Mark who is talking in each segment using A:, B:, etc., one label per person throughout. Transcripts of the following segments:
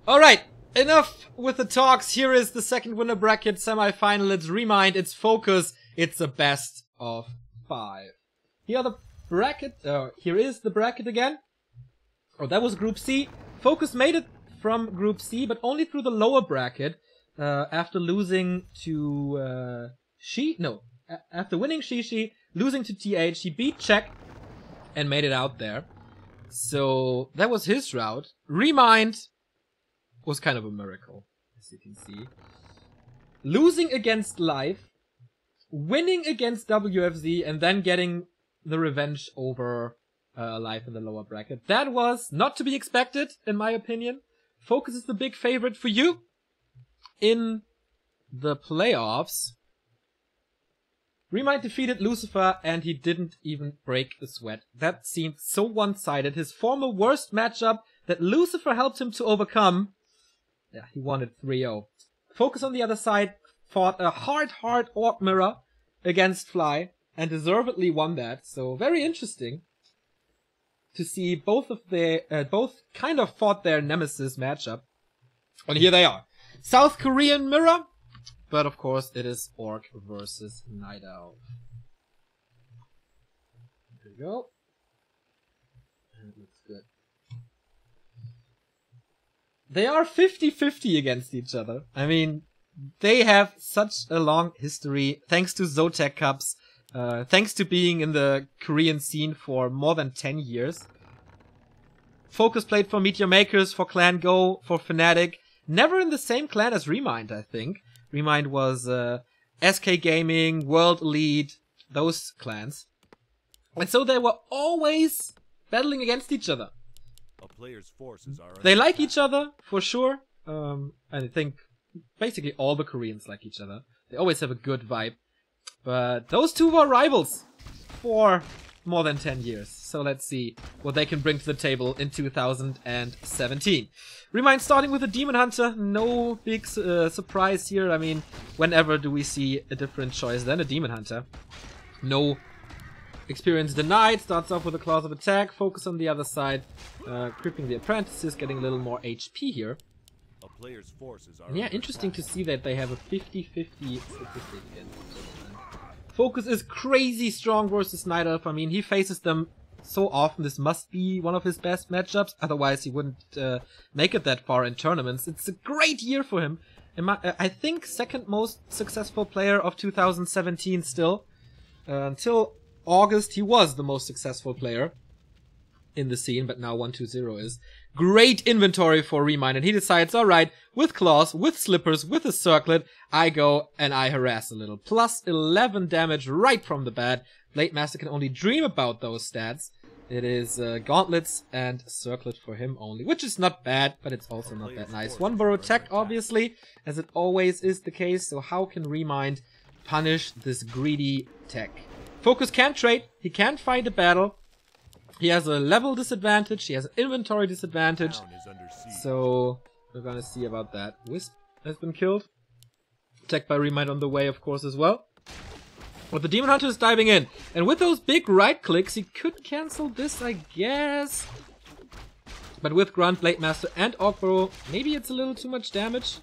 A: Alright, enough with the talks. Here is the second winner bracket semi-final. It's ReMinD, it's FoCuS, it's a best of 5. Here are the bracket, here is the bracket again. Oh, that was Group C. FoCuS made it from Group C, but only through the lower bracket, after losing to, after winning Shishi, losing to TH, he beat Czech and made it out there. So, that was his route. ReMinD was kind of a miracle, as you can see. Losing against Live, winning against WFZ, and then getting the revenge over Live in the lower bracket. That was not to be expected, in my opinion. FoCuS is the big favorite for you in the playoffs. ReMinD defeated Lucifer, and he didn't even break a sweat. That seemed so one-sided. His former worst matchup that Lucifer helped him to overcome. Yeah, he won it 3-0. FoCuS on the other side fought a hard Orc Mirror against Fly, and deservedly won that. So, very interesting to see both of their, both kind of fought their nemesis matchup. And here they are. South Korean Mirror, but of course it is Orc versus Night Elf. There we go. And it looks good. They are 50-50 against each other. I mean, they have such a long history, thanks to Zotac Cups, thanks to being in the Korean scene for more than 10 years. FoCuS played for Meteor Makers, for Clan Go, for Fnatic. Never in the same clan as ReMinD, I think. ReMinD was SK Gaming, World Elite, those clans. And so they were always battling against each other.
B: A player's forces are
A: they like each other, for sure. I think basically all the Koreans like each other. They always have a good vibe. But those two were rivals for more than 10 years. So let's see what they can bring to the table in 2017. ReMinD starting with a Demon Hunter. No big surprise here. I mean, whenever do we see a different choice than a Demon Hunter? No experience denied. Starts off with a Claws of Attack. FoCuS on the other side. Cripping the Apprentices. Getting a little more HP here.
B: A player's forces are
A: And yeah, interesting to see that they have a 50-50 statistic in. FoCuS is crazy strong versus Night Elf. I mean, he faces them so often. This must be one of his best matchups. Otherwise, he wouldn't make it that far in tournaments. It's a great year for him. I think second most successful player of 2017 still. Until August, he was the most successful player in the scene, but now 1-2-0 is. Great inventory for ReMinD, and he decides, alright, with claws, with slippers, with a circlet, I go and I harass a little. Plus 11 damage right from the bat. Blade Master can only dream about those stats. It is gauntlets and circlet for him only, which is not bad, but it's also not that nice. One burrow tech, obviously, as it always is the case, so how can ReMinD punish this greedy tech? FoCuS can't trade, he can't fight a battle. He has a level disadvantage, he has an inventory disadvantage, so we're gonna see about that. Wisp has been killed. Attacked by ReMinD on the way, of course, as well. But the Demon Hunter is diving in, and with those big right clicks, he could cancel this, I guess. But with Grunt, Blade Master, and Orc, maybe it's a little too much damage.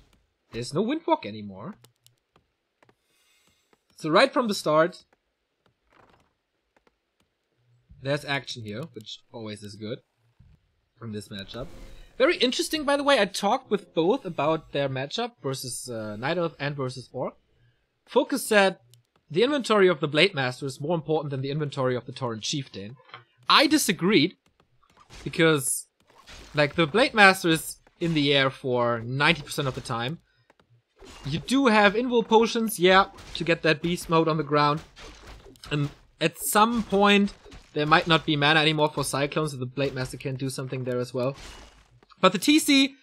A: There's no Windwalk anymore. So right from the start, there's action here, which always is good in this matchup. Very interesting, by the way. I talked with both about their matchup versus Night Elf and versus Orc. FoCuS said the inventory of the Blade Master is more important than the inventory of the Torrent Chieftain. I disagreed, because like the Blade Master is in the air for 90% of the time. You do have invul potions, yeah, to get that beast mode on the ground. And at some point, there might not be mana anymore for Cyclones, so the Blade Master can do something there as well. But the TC,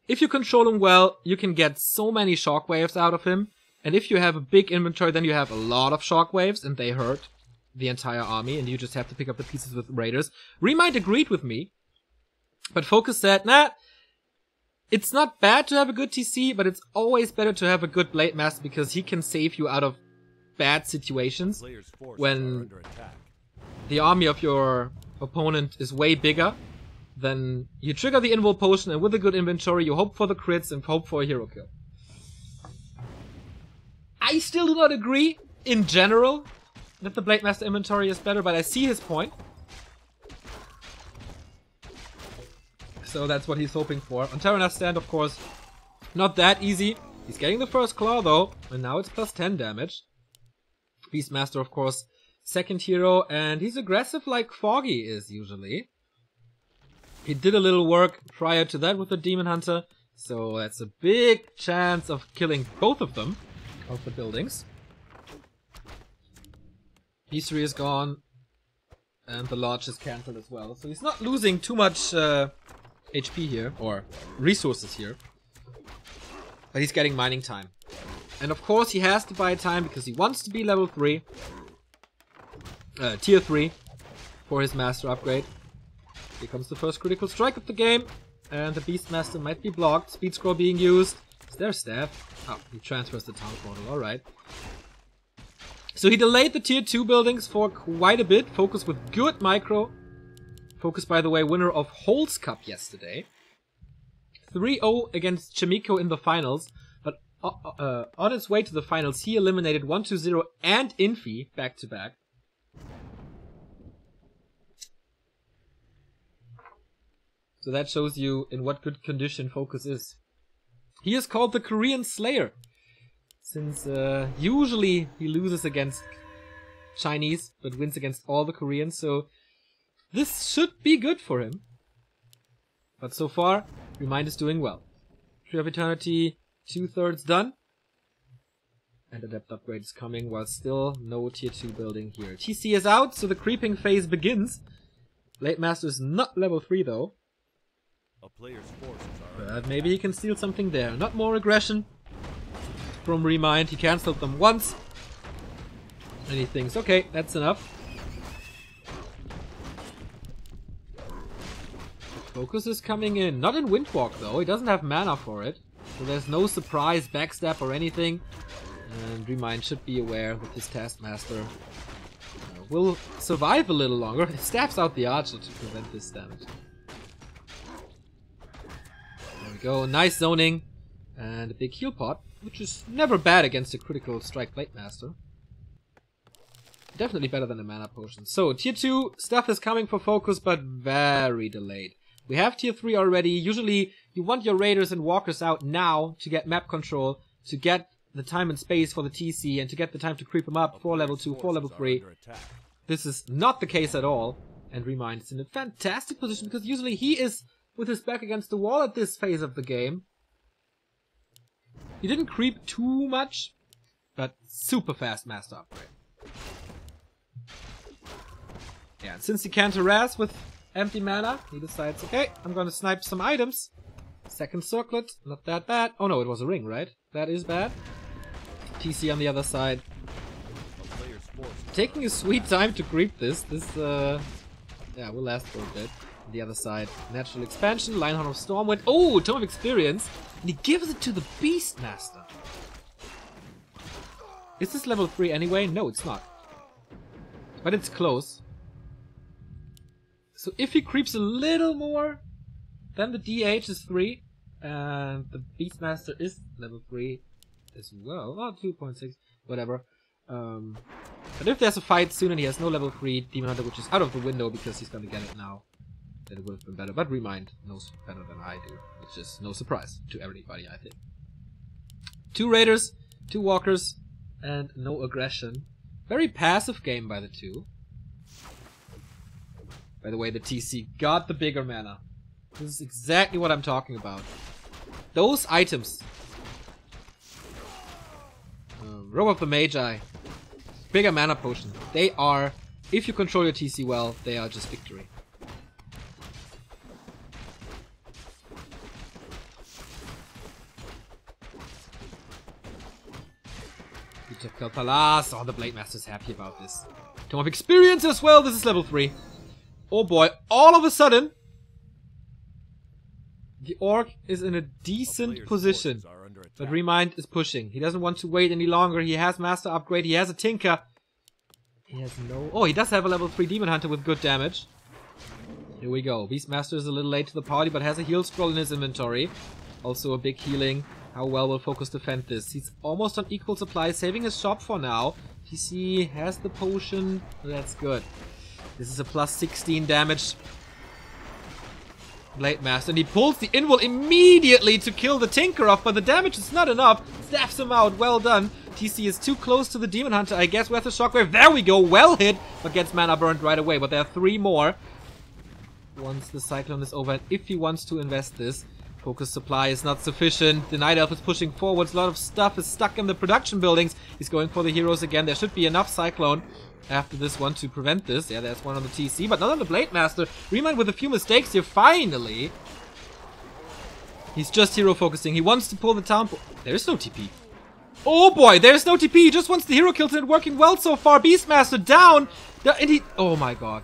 A: if you control him well, you can get so many shockwaves out of him. And if you have a big inventory, then you have a lot of shockwaves, and they hurt the entire army, and you just have to pick up the pieces with Raiders. ReMinD agreed with me, but FoCuS said, nah, it's not bad to have a good TC, but it's always better to have a good Blade Master, because he can save you out of bad situations when the army of your opponent is way bigger then you trigger the invul potion, and with a good inventory, you hope for the crits and hope for a hero kill. I still do not agree, in general, that the Blademaster inventory is better, but I see his point. So that's what he's hoping for. On Terrana's stand, of course, not that easy. He's getting the first claw, though, and now it's plus 10 damage. Beastmaster, of course, second hero, and he's aggressive like Foggy is usually. He did a little work prior to that with the Demon Hunter, so that's a big chance of killing both of them, of the buildings. E3 is gone, and the Lodge is cancelled as well, so he's not losing too much HP here, or resources here. But he's getting mining time. And of course he has to buy time because he wants to be level 3. Tier 3 for his master upgrade. Here comes the first critical strike of the game. And the Beastmaster might be blocked. Speed scroll being used. Is there a staff? Oh, he transfers the town portal. Alright. So he delayed the tier 2 buildings for quite a bit. FoCuS with good micro. FoCuS, by the way, winner of Holes Cup yesterday. 3-0 against Chimiko in the finals. But on its way to the finals, he eliminated 1-2-0 and Infi back to back. So that shows you in what good condition FoCuS is. He is called the Korean Slayer, since usually he loses against Chinese, but wins against all the Koreans, so this should be good for him. But so far, ReMinD is doing well. Tree of Eternity, 2/3 done. And Adept upgrade is coming, while still no tier 2 building here. TC is out, so the creeping phase begins. Blademaster is not level 3 though.
B: A player's forces are
A: But maybe he can steal something there. Not more aggression from ReMinD. He cancelled them once. And he thinks, okay, that's enough. FoCuS is coming in. Not in Windwalk though. He doesn't have mana for it. So there's no surprise backstab or anything. And ReMinD should be aware that his Taskmaster will survive a little longer. He stabs out the Archer to prevent this damage. There we go. Nice zoning. And a big heal pot, which is never bad against a critical strike Blademaster. Definitely better than a mana potion. So, tier 2 stuff is coming for FoCuS, but very delayed. We have tier 3 already. Usually, you want your Raiders and Walkers out now to get map control, to get the time and space for the TC, and to get the time to creep them up for level 2, for level 3. This is not the case at all. And ReMinD is in a fantastic position, because usually he is with his back against the wall at this phase of the game. He didn't creep too much, but super fast master upgrade. Yeah, and since he can't harass with empty mana, he decides, okay, I'm gonna snipe some items. Second circlet, not that bad. Oh no, it was a ring, right? That is bad. TC on the other side. Taking a sweet time to creep this. Yeah, will last for a bit. On the other side, natural expansion, Lionheart of Stormwind. Oh, Tome of Experience. And he gives it to the Beastmaster. Is this level 3 anyway? No, it's not. But it's close. So if he creeps a little more, then the DH is 3. And the Beastmaster is level 3 as well. Oh, 2.6. Whatever. But if there's a fight soon and he has no level 3 Demon Hunter, which is out of the window because he's gonna get it now, then it would have been better. But ReMinD knows better than I do, which is no surprise to everybody, I think. 2 Raiders, 2 Walkers, and no aggression. Very passive game by the 2. By the way, the TC got the bigger mana. This is exactly what I'm talking about. Those items. Robe of the Magi. Bigger mana potion. They are, if you control your TC well, they are just victory. Palace. Oh, the Blademaster's happy about this. Tome of Experience as well. This is level 3. Oh boy, all of a sudden, the Orc is in a decent position. But ReMinD is pushing. He doesn't want to wait any longer. He has Master Upgrade. He has a Tinker. He has no... Oh, he does have a level 3 Demon Hunter with good damage. Here we go. Beastmaster is a little late to the party, but has a heal scroll in his inventory. Also a big healing. How well will FoCuS defend this? He's almost on equal supply, saving his shop for now. TC has the potion. That's good. This is a plus 16 damage. Blade Master, and he pulls the invul immediately to kill the Tinker off, but the damage is not enough. Staffs him out. Well done. TC is too close to the Demon Hunter, I guess, with the Shockwave. There we go. Well hit, but gets mana burned right away. But there are 3 more. Once the Cyclone is over, and if he wants to invest this, FoCuS supply is not sufficient. The Night Elf is pushing forwards. A lot of stuff is stuck in the production buildings. He's going for the heroes again. There should be enough Cyclone after this one to prevent this. Yeah, there's one on the TC, but not on the Blade Master. ReMinD with a few mistakes here, finally. He's just hero focusing. He wants to pull the town. There's no TP. Oh boy, there's no TP. He just wants the hero kills and working well so far. Beastmaster down. And he... Oh my god.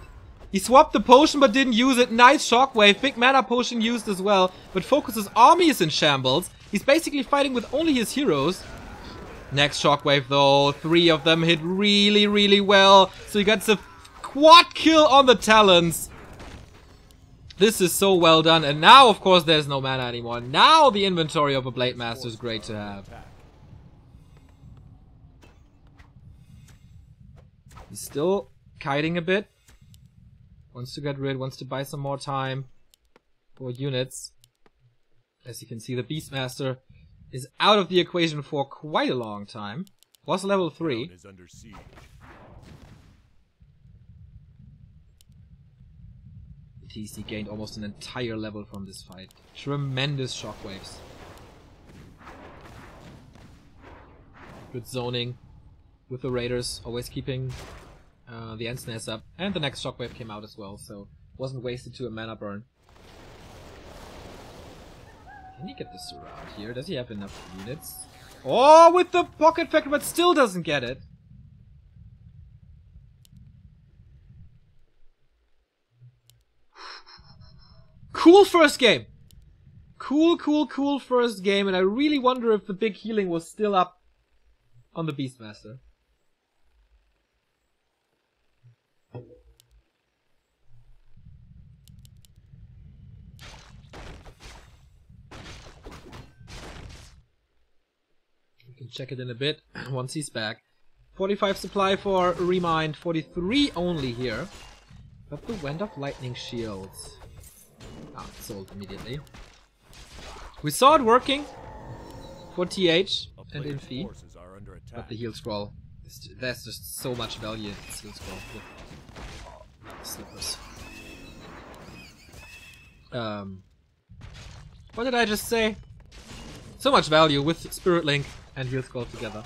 A: He swapped the potion but didn't use it. Nice shockwave. Big mana potion used as well. But FoCuS's army is in shambles. He's basically fighting with only his heroes. Next shockwave though. 3 of them hit really, really well. So he gets a quad kill on the Talons. This is so well done. And now, of course, there's no mana anymore. Now the inventory of a Blade Master is great to have. He's still kiting a bit. Wants to get rid, wants to buy some more time for units. As you can see, the Beastmaster is out of the equation for quite a long time. Was level 3. TC gained almost an entire level from this fight. Tremendous shockwaves. Good zoning with the Raiders, always keeping the end snares up. And the next shockwave came out as well, so wasn't wasted to a mana burn. Can he get this around here? Does he have enough units? Oh, with the pocket factor, but still doesn't get it. Cool first game. Cool first game, and I really wonder if the big healing was still up on the Beastmaster. We can check it in a bit once he's back. 45 supply for ReMinD, 43 only here. But the Wand of Lightning Shields. Sold immediately. We saw it working for TH and Infi, but the heal scroll, there's just so much value in this heal scroll with slippers. What did I just say? So much value with Spirit Link and heal scroll together.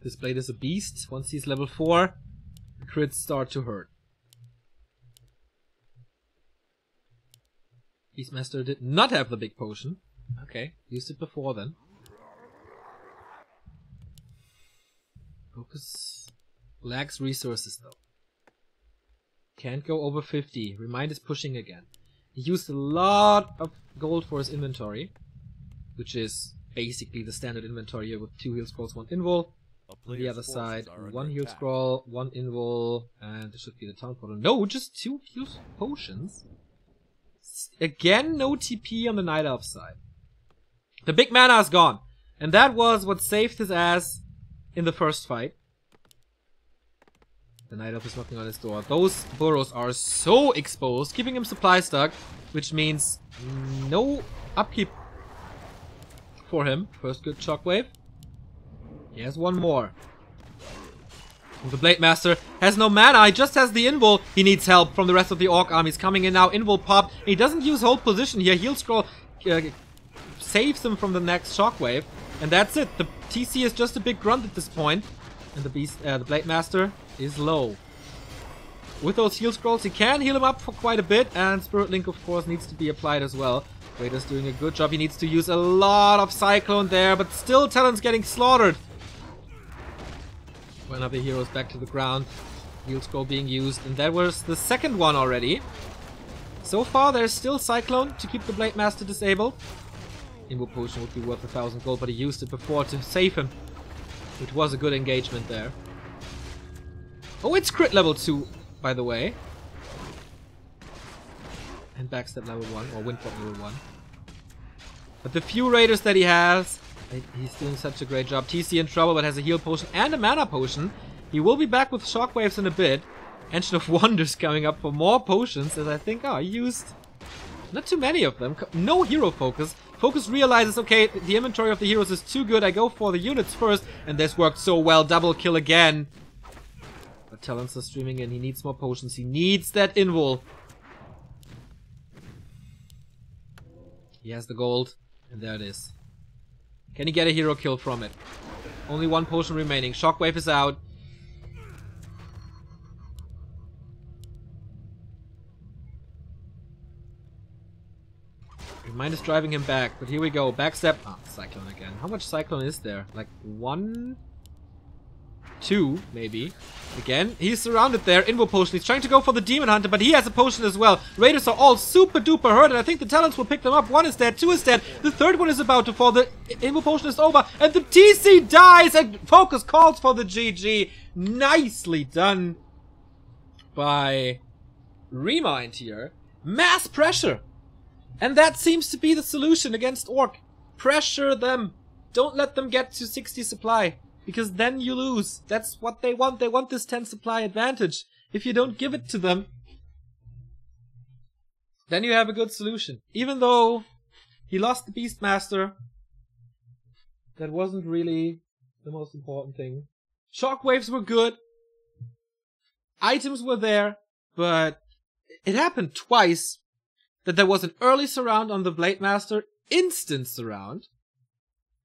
A: This blade is a beast. Once he's level 4, the crits start to hurt. Beastmaster did not have the big potion. Okay, used it before then. FoCuS lacks resources though. Can't go over 50. ReMinD is pushing again. He used a lot of gold for his inventory, which is basically the standard inventory here with 2 heal scrolls, 1 invul. On the other side, 1 heal scroll, 1 invul, and there should be the town portal. No, just 2 heal potions. Again, no TP on the Night Elf side. The big mana is gone. And that was what saved his ass in the first fight. The Night Elf is knocking on his door. Those burrows are so exposed, keeping him supply stuck, which means no upkeep for him. First good shockwave. He has 1 more. The Blade Master has no mana, he just has the invul. He needs help from the rest of the Orc armies coming in now. Invul pop. He doesn't use hold position here. Heal scroll saves him from the next shockwave. And that's it. The TC is just a big grunt at this point. And the Blade Master is low. With those heal scrolls, he can heal him up for quite a bit. And Spirit Link, of course, needs to be applied as well. Raider's doing a good job. He needs to use a lot of Cyclone there. But still, Talon's getting slaughtered. One of the heroes back to the ground. Heal scroll being used. And that was the second one already. So far, there's still Cyclone to keep the Blade Master disabled. Invul potion would be worth 1,000 gold, but he used it before to save him. Which was a good engagement there. Oh, it's crit level 2, by the way. And backstep level 1, or windwalk level 1. But the few raiders that he has, he's doing such a great job. TC in trouble, but has a heal potion and a mana potion. He will be back with shockwaves in a bit. Ancient of Wonders coming up for more potions, as I think, he used not too many of them. No hero focus. FoCuS realizes, okay, the inventory of the heroes is too good. I go for the units first, and this worked so well. Double kill again. But Talons are streaming in. He needs more potions. He needs that invul. He has the gold, and there it is. Can he get a hero kill from it? Only one potion remaining. Shockwave is out. ReMinD is driving him back, but here we go. Backstep. Ah, Cyclone again. How much Cyclone is there? Like 1, 2, maybe. Again, he's surrounded there. Invo potion. He's trying to go for the Demon Hunter, but he has a potion as well. Raiders are all super duper hurt, and I think the Talons will pick them up. 1 is dead, 2 is dead. The third one is about to fall. The Invo potion is over, and the TC dies, and FoCuS calls for the GG. Nicely done by ReMinD here. Mass pressure. And that seems to be the solution against Orc. Pressure them. Don't let them get to 60 supply. Because then you lose. That's what they want. They want this 10 supply advantage. If you don't give it to them, then you have a good solution. Even though he lost the Beastmaster, that wasn't really the most important thing. Shockwaves were good. Items were there. But it happened twice. That there was an early surround on the Blade Master, instant surround,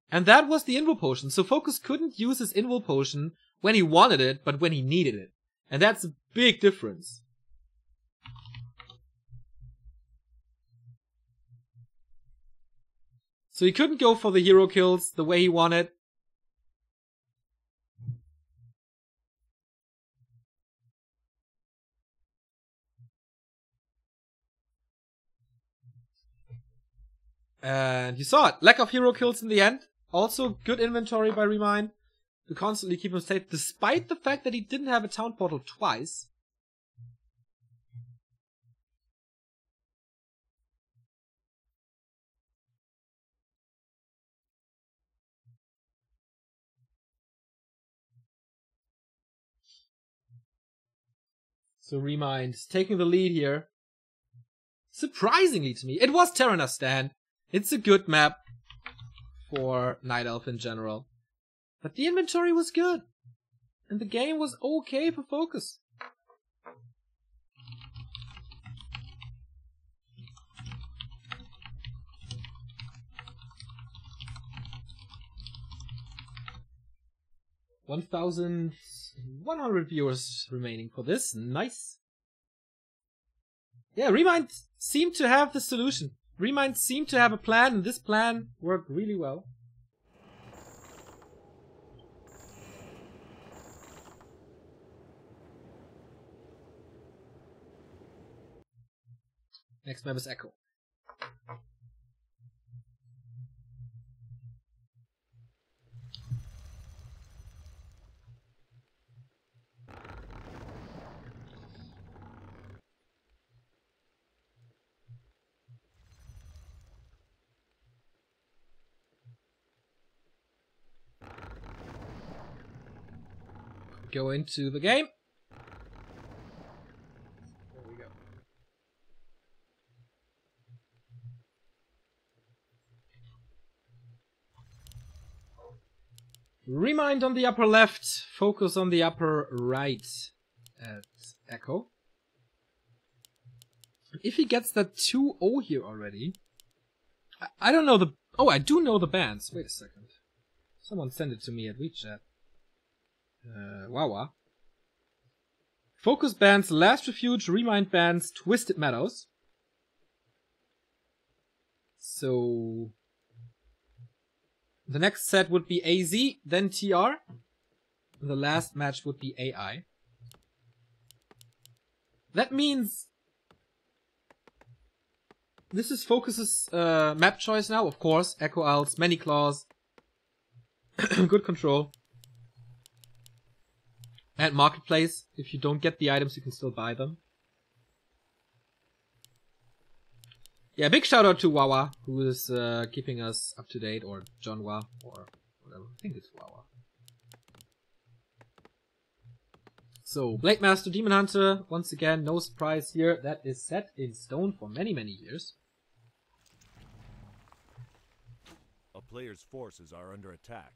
A: and that was the Invul Potion. So FoCuS couldn't use his Invul Potion when he wanted it, but when he needed it. And that's a big difference. So he couldn't go for the hero kills the way he wanted. And you saw it. Lack of hero kills in the end. Also, good inventory by ReMinD to constantly keep him safe, despite the fact that he didn't have a town portal twice. So ReMinD is taking the lead here. Surprisingly to me, it was Terranas Stand. It's a good map for Night Elf in general. But the inventory was good. And the game was okay for FoCuS. $1,100 viewers remaining for this. Nice. Yeah, ReMinD seemed to have the solution. ReMinD seemed to have a plan, and this plan worked really well. Next map is Echo. Go into the game. There we go. ReMinD on the upper left, FoCuS on the upper right at Echo. If he gets that 2-0 here already, I don't know the... Oh, I do know the bans. Wait a second. Someone sent it to me at WeChat. Wawa. FoCuS bans Last Refuge, ReMinD bans Twisted Meadows. So the next set would be AZ, then TR. And the last match would be AI. That means this is FoCuS's map choice now, of course. Echo Owls, many claws. Good control. And Marketplace. If you don't get the items, you can still buy them. Yeah, big shout out to Wawa, who is keeping us up to date, or John Wa, or whatever. I think it's Wawa. So, Blade Master, Demon Hunter, once again, no surprise here. That is set in stone for many, many years.
B: A player's forces are under attack.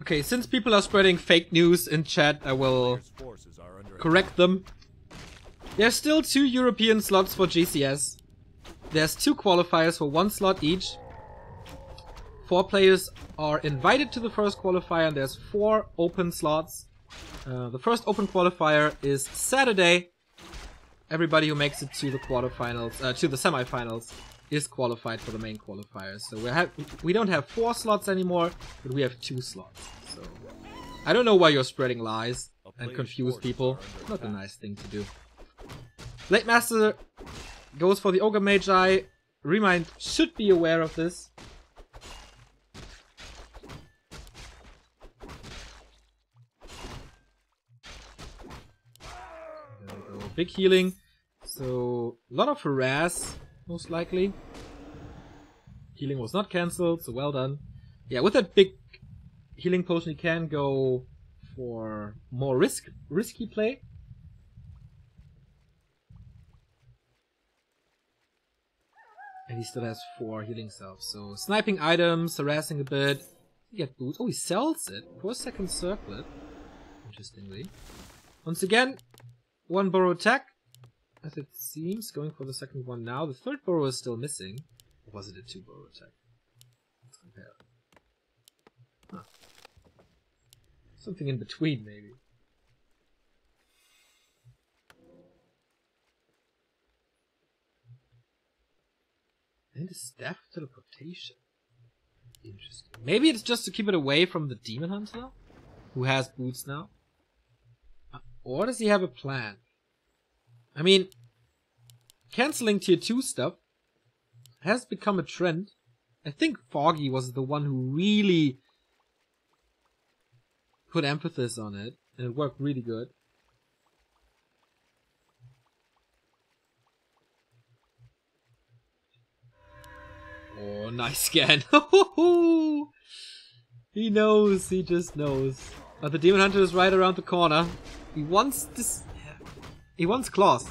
A: Okay, since people are spreading fake news in chat, I will correct them. There's still 2 European slots for GCS. There's 2 qualifiers for 1 slot each. 4 players are invited to the first qualifier, and there's 4 open slots. The first open qualifier is Saturday. Everybody who makes it to the quarterfinals, to the semifinals, is qualified for the main qualifiers. So we don't have 4 slots anymore, but we have 2 slots. So I don't know why you're spreading lies and confuse people. Not a nice thing to do. Blade Master goes for the Ogre Magi. ReMinD should be aware of this. There we go. Big healing. So a lot of harass, most likely. Healing was not cancelled, so well done. Yeah, with that big healing potion, you can go for more risky play. And he still has 4 healing cells. So sniping items, harassing a bit. You get boots. Oh, he sells it for a second circlet. Interestingly. Once again, 1 burrow attack. As it seems, going for the second one now. The third burrow is still missing. Or was it a 2 burrow attack? Let's compare. Huh. Something in between, maybe. And a staff teleportation. Interesting. Maybe it's just to keep it away from the Demon Hunter, who has boots now. Or does he have a plan? I mean, cancelling tier 2 stuff has become a trend. I think Foggy was the one who really put emphasis on it, and it worked really good. Oh, nice scan. He knows, he just knows. But the Demon Hunter is right around the corner. He wants this. He wants claws.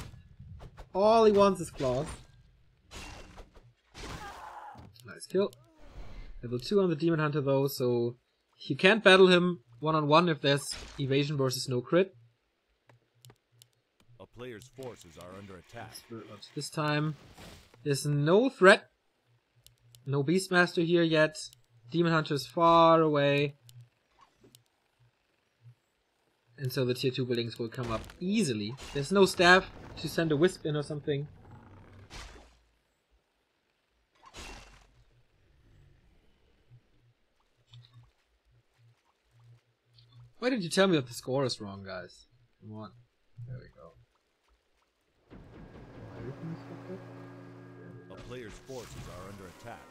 A: All he wants is claws. Nice kill. Level 2 on the Demon Hunter though, so you can't battle him one-on-one if there's evasion versus no crit.
B: A player's forces are under attack.
A: This time, there's no threat. No Beastmaster here yet. Demon Hunter is far away. And so the tier 2 buildings will come up easily. There's no staff to send a wisp in or something. Why did you tell me that the score is wrong, guys? Come on. There we go.
B: A player's forces are under attack.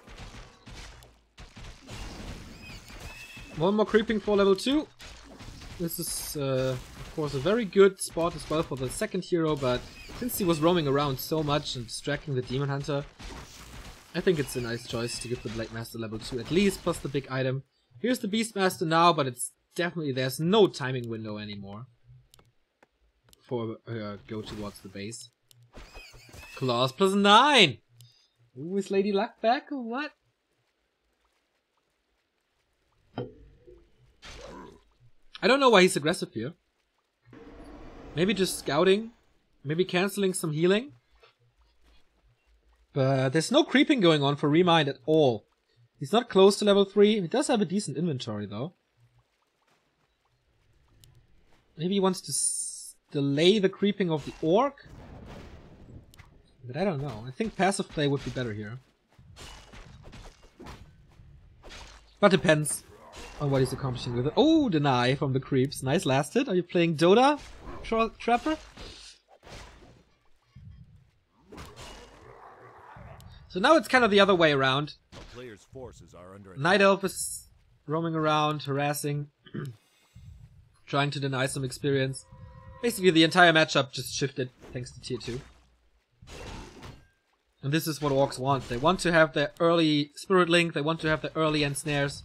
A: One more creeping for level 2. This is, of course, a very good spot as well for the second hero, but since he was roaming around so much and distracting the Demon Hunter, I think it's a nice choice to give the Blade Master level 2 at least, plus the big item. Here's the Beastmaster now, but it's definitely, there's no timing window anymore for go towards the base. Claws plus 9! Ooh, is Lady Luck back or what? I don't know why he's aggressive here. Maybe just scouting. Maybe cancelling some healing. But there's no creeping going on for ReMinD at all. He's not close to level 3. He does have a decent inventory though. Maybe he wants to delay the creeping of the orc. But I don't know. I think passive play would be better here. But depends on what he's accomplishing with it. Oh, deny from the creeps. Nice last hit. Are you playing Dota, Trapper? So now it's kind of the other way around.
B: Players' forces are under attack.
A: Night Elf is roaming around, harassing, trying to deny some experience. Basically, the entire matchup just shifted thanks to tier 2. And this is what orcs want. They want to have their early Spirit Link, they want to have their early end snares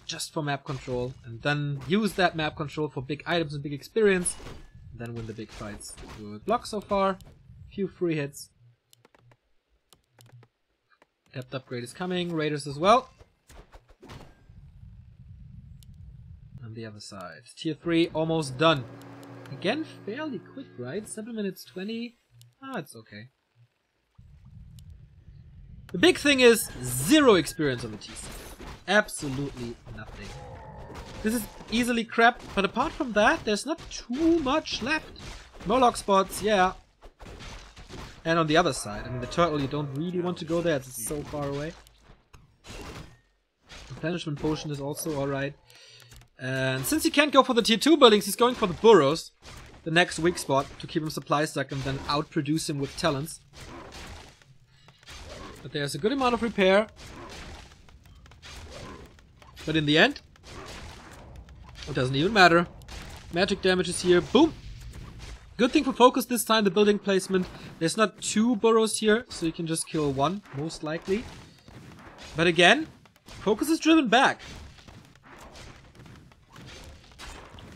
A: just for map control, and then use that map control for big items and big experience, and then win the big fights. Good block so far, few free hits. Depth upgrade is coming, Raiders as well. On the other side, tier 3 almost done. Again, fairly quick, right? 7 minutes 20. Ah, it's okay. The big thing is 0 experience on the TC. Absolutely nothing. This is easily crap, but apart from that, there's not too much left. Moloch spots, yeah. And on the other side, I mean, the turtle, you don't really want to go there, it's so far away. Replenishment potion is also alright. And since he can't go for the tier 2 buildings, he's going for the burrows, the next weak spot, to keep him supply stuck and then outproduce him with talents. But there's a good amount of repair. But in the end, it doesn't even matter. Magic damage is here. Boom! Good thing for FoCuS this time, the building placement. There's not 2 burrows here, so you can just kill 1, most likely. But again, FoCuS is driven back.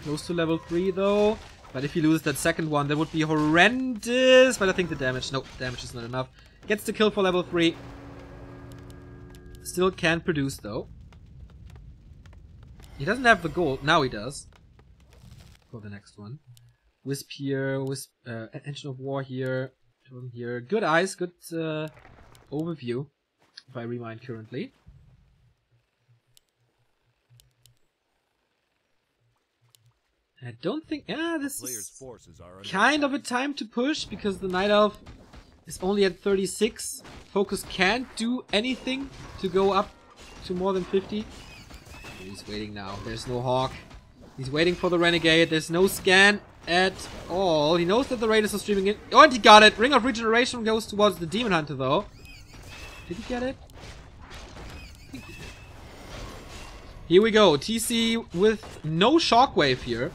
A: Close to level 3 though. But if he loses that second one, that would be horrendous. But I think the damage, no, damage is not enough. Gets the kill for level 3. Still can produce though. He doesn't have the gold. Now he does. For the next one. Wisp here. Wisp, Engine of War here. Here. Good eyes. Good overview by ReMinD currently. I don't think... Yeah, this is kind of a time to push because the Night Elf is only at 36. FoCuS can't do anything to go up to more than 50. He's waiting now. There's no Hawk. He's waiting for the Renegade. There's no scan at all. He knows that the Raiders are streaming in. Oh, and he got it! Ring of Regeneration goes towards the Demon Hunter though. Did he get it? I think he did. Here we go. TC with no Shockwave here.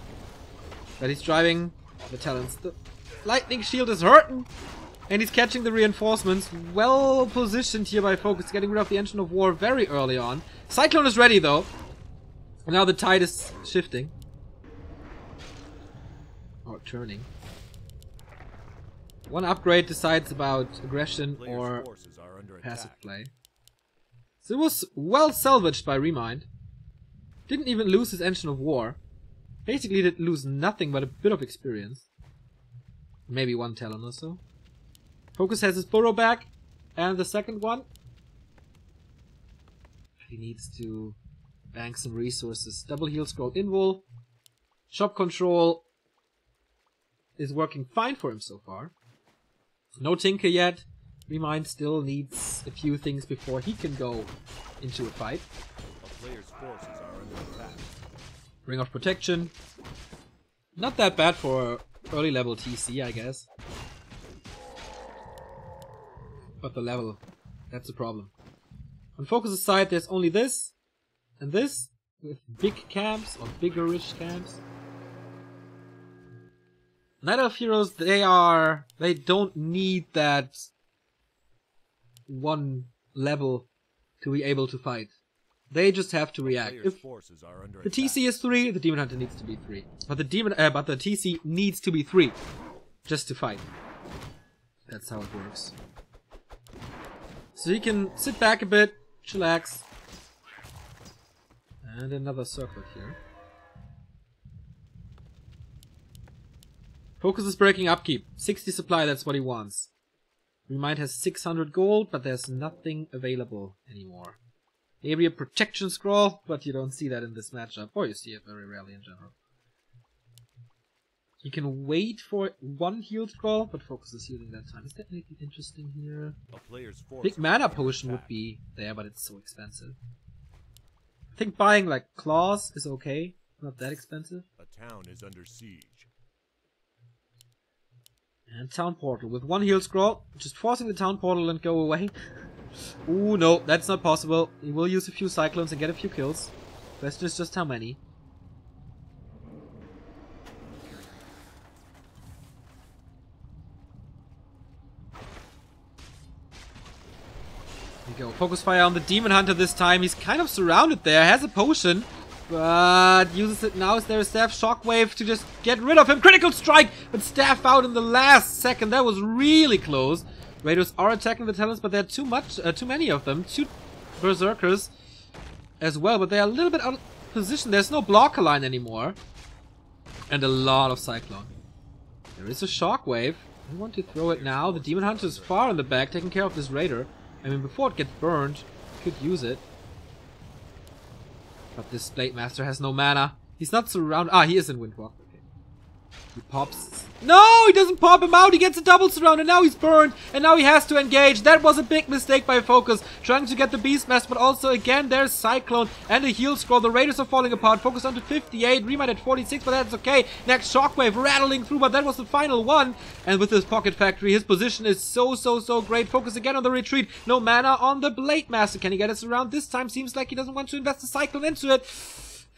A: But he's driving the talents. The Lightning Shield is hurting. And he's catching the reinforcements. Well positioned here by FoCuS. Getting rid of the Engine of War very early on. Cyclone is ready though. And now the tide is shifting. Or turning. One upgrade decides about aggression or passive play. So it was well salvaged by ReMinD. Didn't even lose his Engine of War. Basically did lose nothing but a bit of experience. Maybe 1 talent or so. FoCuS has his burrow back. And the second one. He needs to bank some resources. Double heal scroll invul. Shop control is working fine for him so far. No Tinker yet. ReMinD still needs a few things before he can go into a fight.
B: A player's forces are under attack.
A: Ring of Protection. Not that bad for early level TC, I guess. But the level, that's the problem. On FoCuS' side, there's only this and this with big camps or bigger-ish camps. Night Elf heroes, they don't need that 1 level to be able to fight. They just have to react. If the TC is 3, the Demon Hunter needs to be 3. But the TC needs to be 3 just to fight. That's how it works. So he can sit back a bit, chillax. And another circle here. FoCuS is breaking upkeep. 60 supply, that's what he wants. ReMinD has 600 gold, but there's nothing available anymore. Maybe a protection scroll, but you don't see that in this matchup. Or you see it very rarely in general. You can wait for one heal scroll, but FoCuS is healing that time. Is there anything interesting here?
B: A player's force
A: Big
B: is
A: mana
B: under
A: potion would
B: attack.
A: be there, but it's so expensive. I think buying like claws is okay. Not that expensive.
B: A town is under siege.
A: And town portal with one heal scroll. Just forcing the town portal and go away. Ooh, no, that's not possible. He will use a few cyclones and get a few kills. Question is just how many. There you go. Focus fire on the Demon Hunter this time. He's kind of surrounded there. Has a potion. But uses it now. Is there a staff shockwave to just get rid of him? Critical strike! But staff out in the last second. That was really close. Raiders are attacking the talents, but there are too many of them. 2 berserkers as well, but they are a little bit out of position. There's no blocker line anymore. And a lot of cyclone. There is a shockwave. I want to throw it now. The Demon Hunter is far in the back, taking care of this Raider. I mean, before it gets burned, could use it. But this Blade Master has no mana. He's not surrounded. Ah, he is in Windwalk. Okay. He pops. No, he doesn't pop him out. He gets a double surround, and now he's burned. And now he has to engage. That was a big mistake by FoCuS. Trying to get the Beastmaster, but also again there's Cyclone and a heal scroll. The Raiders are falling apart. FoCuS on to 58. ReMinD at 46, but that's okay. Next Shockwave rattling through, but that was the final one. And with his Pocket Factory, his position is so great. FoCuS again on the retreat. No mana on the Blade Master. Can he get us around this time? Seems like he doesn't want to invest the Cyclone into it.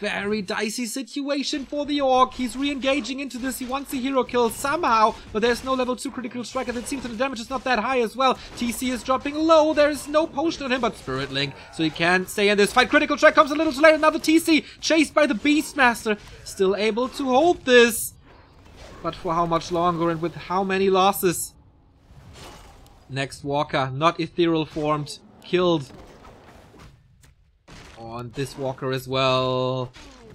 A: Very dicey situation for the Orc. He's re-engaging into this. He wants a hero kill somehow, but there's no level 2 critical strike, and it seems that the damage is not that high as well. TC is dropping low. There's no potion on him, but Spirit Link, so he can stay in this fight. Critical strike comes a little too late. Another TC chased by the Beastmaster. Still able to hold this. But for how much longer and with how many losses? Next Walker, not ethereal formed, killed. On this Walker as well.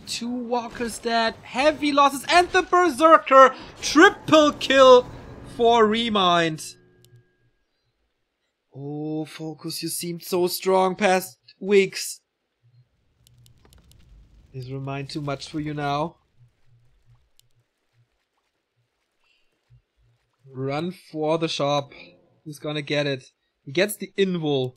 A: 2 Walkers dead. Heavy losses. And the Berserker. Triple kill for ReMinD. Oh, FoCuS, you seemed so strong past weeks. Is ReMinD too much for you now? Run for the shop. Who's gonna get it? He gets the invul.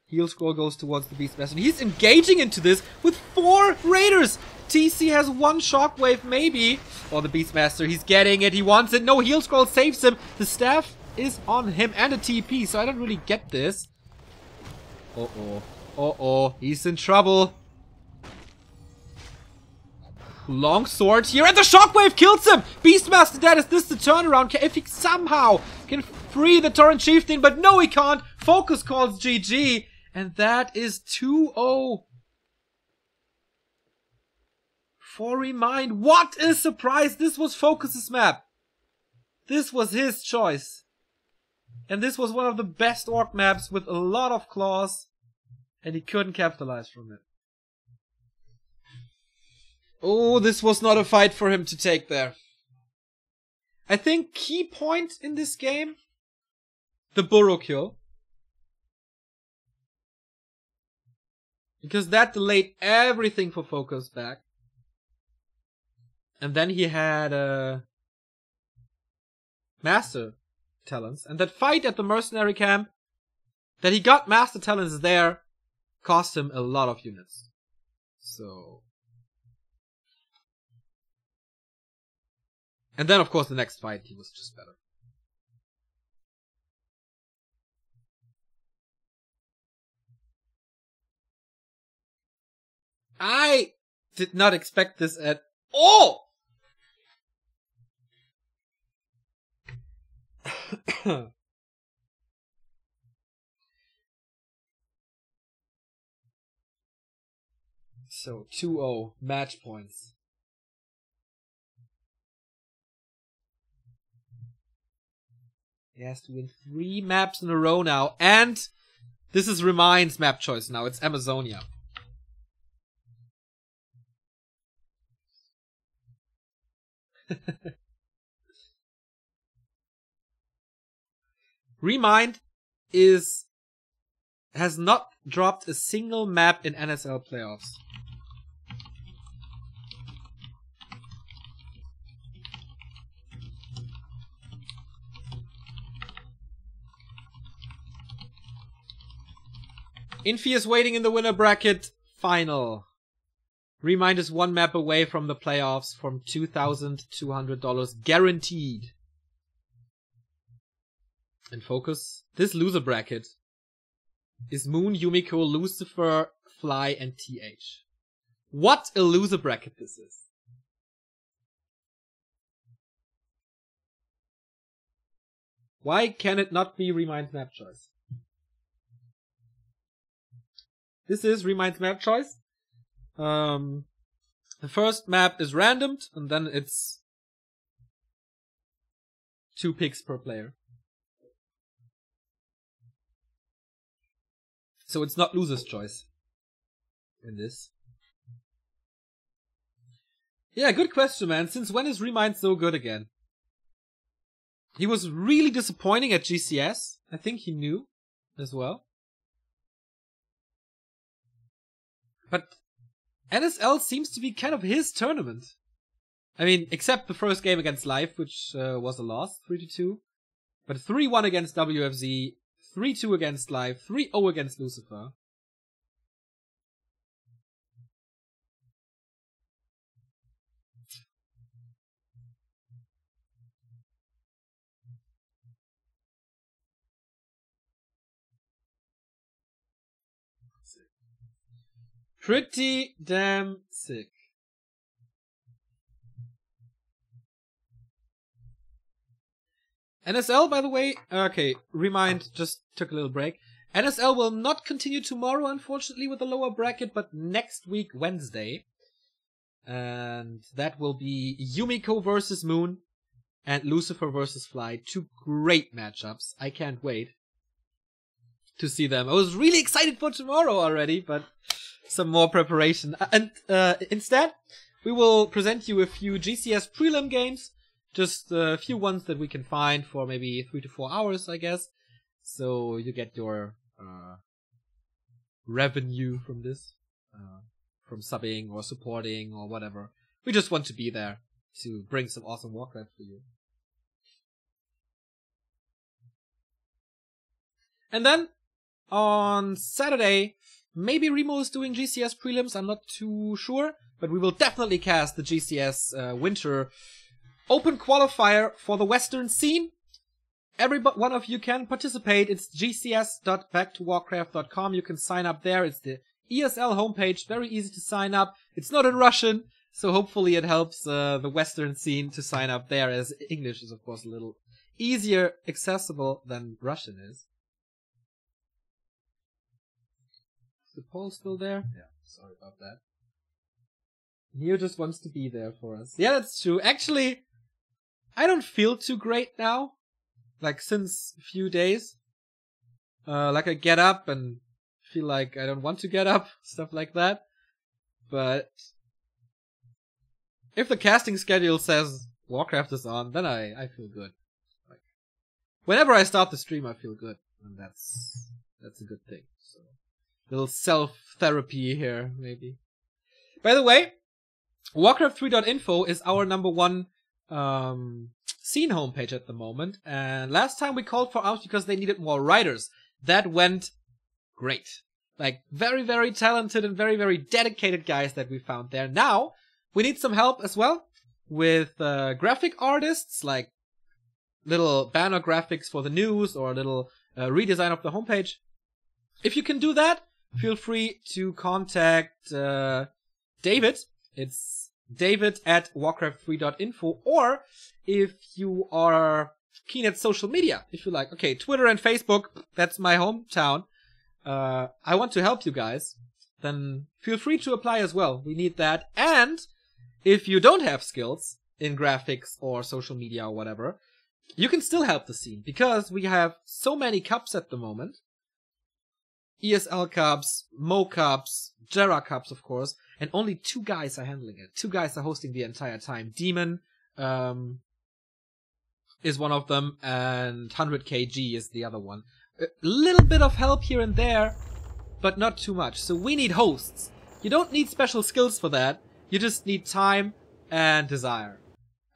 A: Heal scroll goes towards the Beastmaster. He's engaging into this with 4 Raiders. TC has 1 shockwave maybe. Or the Beastmaster, he's getting it. He wants it. No heal scroll saves him. The staff is on him and a TP, so I don't really get this. Uh-oh. Uh-oh. He's in trouble. Long sword here, and the shockwave kills him! Beastmaster dead. Is this the turnaround? If he somehow can free the Torrent Chieftain, but no he can't. FoCuS calls GG. And that is 2-0 for ReMinD. What a surprise! This was FoCuS's map. This was his choice. And this was one of the best Orc maps with a lot of claws. And he couldn't capitalize from it. Oh, this was not a fight for him to take there. I think key point in this game, the burrow kill. Because that delayed everything for FoCuS back. And then he had Master Talents. And that fight at the mercenary camp, that he got Master Talents there, cost him a lot of units. So... And then of course the next fight he was just better. I did not expect this at all! So, 2-0, match points. He has to win 3 maps in a row now, and this is ReMinD's map choice now, it's Amazonia. ReMinD has not dropped a single map in NSL playoffs. Infi is waiting in the winner bracket final. ReMinD is one map away from the playoffs from $2,200 guaranteed. And FoCuS, this loser bracket is Moon, Yumiko, Lucifer, Fly, and TH. What a loser bracket this is. Why can it not be ReMinD's map choice? This is ReMinD's map choice. The first map is randomed, and then it's 2 picks per player. So it's not loser's choice in this. Yeah, good question, man. Since when is ReMinD so good again? He was really disappointing at GCS. I think he knew as well. But NSL seems to be kind of his tournament. I mean, except the first game against Live, which was a loss, 3-2. But 3-1 against WFZ, 3-2 against Live, 3-0 against Lucifer. Pretty damn sick. NSL, by the way, okay, ReMinD just took a little break. NSL will not continue tomorrow, unfortunately, with the lower bracket, but next week, Wednesday. And that will be Yumiko versus Moon and Lucifer versus Fly. 2 great matchups. I can't wait to see them. I was really excited for tomorrow already, but some more preparation. And instead, we will present you a few GCS prelim games. Just a few ones that we can find for maybe 3 to 4 hours, I guess. So you get your revenue from this. From subbing or supporting or whatever. We just want to be there to bring some awesome Warcraft for you. And then, on Saturday, maybe Remo is doing GCS prelims, I'm not too sure. But we will definitely cast the GCS Winter Open Qualifier for the Western scene. Every one of you can participate. It's gcs.backtowarcraft.com. You can sign up there. It's the ESL homepage. Very easy to sign up. It's not in Russian, so hopefully it helps the Western scene to sign up there, as English is, of course, a little easier accessible than Russian is. Is the poll still there? Yeah, sorry about that. Neo just wants to be there for us. Yeah, that's true. Actually, I don't feel too great now. Like, since a few days. Like, I get up and feel like I don't want to get up. Stuff like that. But if the casting schedule says Warcraft is on, then I feel good. Like, whenever I start the stream, I feel good. And that's a good thing. So, little self-therapy here, maybe. By the way, Warcraft3.info is our #1 scene homepage at the moment, and last time we called for arms because they needed more writers. That went great. Like, very, very talented and very, very dedicated guys that we found there. Now, we need some help as well with graphic artists, like little banner graphics for the news or a little redesign of the homepage. If you can do that, feel free to contact David. It's david@warcraft3.info, or if you are keen at social media, if you like, okay, Twitter and Facebook, that's my hometown, I want to help you guys, then feel free to apply as well. We need that. And if you don't have skills in graphics or social media or whatever, you can still help the scene, because we have so many cups at the moment. ESL Cups, Mo Cups, Jera Cups, of course, and only 2 guys are handling it. 2 guys are hosting the entire time. Demon is one of them, and 100kg is the other one. A little bit of help here and there, but not too much. So we need hosts. You don't need special skills for that. You just need time and desire.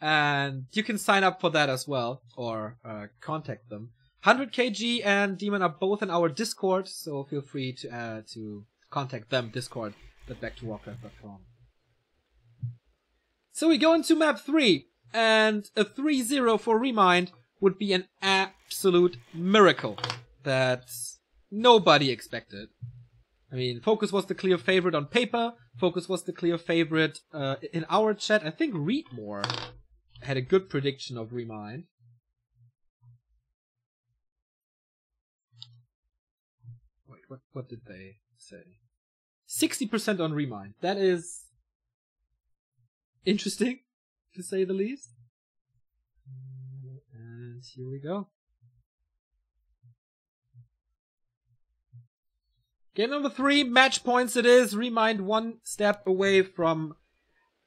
A: And you can sign up for that as well, or contact them. 100 kg and Demon are both in our Discord, so feel free to contact them. Discord, but back to Warcraft.com. So we go into map 3, and a 3-0 for ReMinD would be an absolute miracle that nobody expected. I mean, FoCuS was the clear favorite on paper. FoCuS was the clear favorite in our chat. I think Readmore had a good prediction of ReMinD. Wait, what did they say? 60% on ReMinD. That is interesting, to say the least. And here we go. Game number 3, match points it is. ReMinD one step away from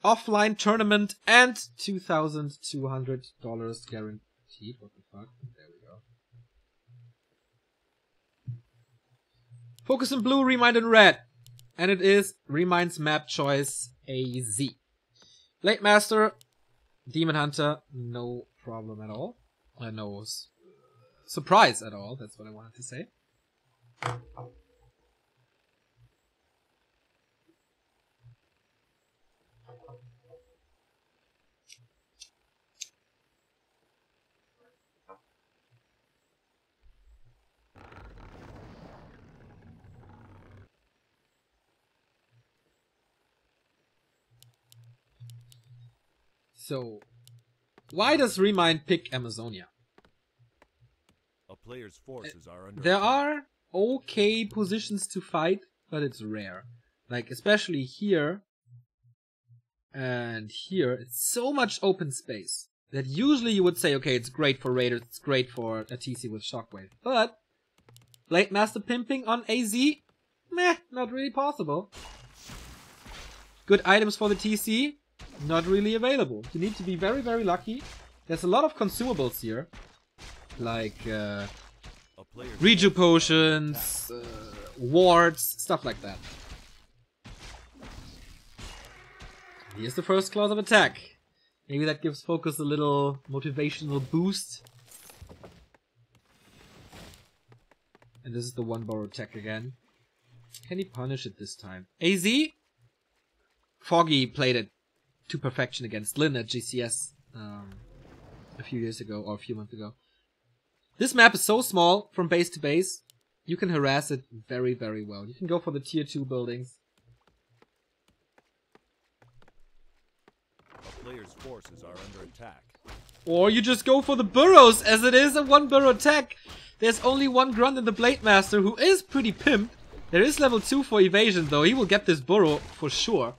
A: offline tournament and $2,200 guaranteed. What the fuck? There we go. FoCuS in blue, ReMinD in red. And it is ReMinD's map choice, AZ. Blade Master, Demon Hunter, no problem at all. No surprise at all, that's what I wanted to say. So, why does ReMinD pick Amazonia?
B: A player's forces are under
A: There
B: attack.
A: are okay positions to fight, but it's rare. Like, especially here and here, it's so much open space that usually you would say, okay, it's great for Raiders, it's great for a TC with Shockwave. But, Blade Master pimping on AZ? Meh, not really possible. Good items for the TC? Not really available. You need to be very, very lucky. There's a lot of consumables here. Like, reju potions, wards, stuff like that. Here's the first clause of attack. Maybe that gives FoCuS a little motivational boost. And this is the one borrow tech again. Can he punish it this time? AZ? Foggy played it to perfection against Lin at GCS a few years ago, or a few months ago. This map is so small from base to base, you can harass it very, very well. You can go for the tier 2 buildings.
B: A player's forces are under attack.
A: Or you just go for the burrows, as it is a one burrow tech. There's only one grunt in the Blade Master, who is pretty pimped. There is level 2 for evasion though, he will get this burrow for sure.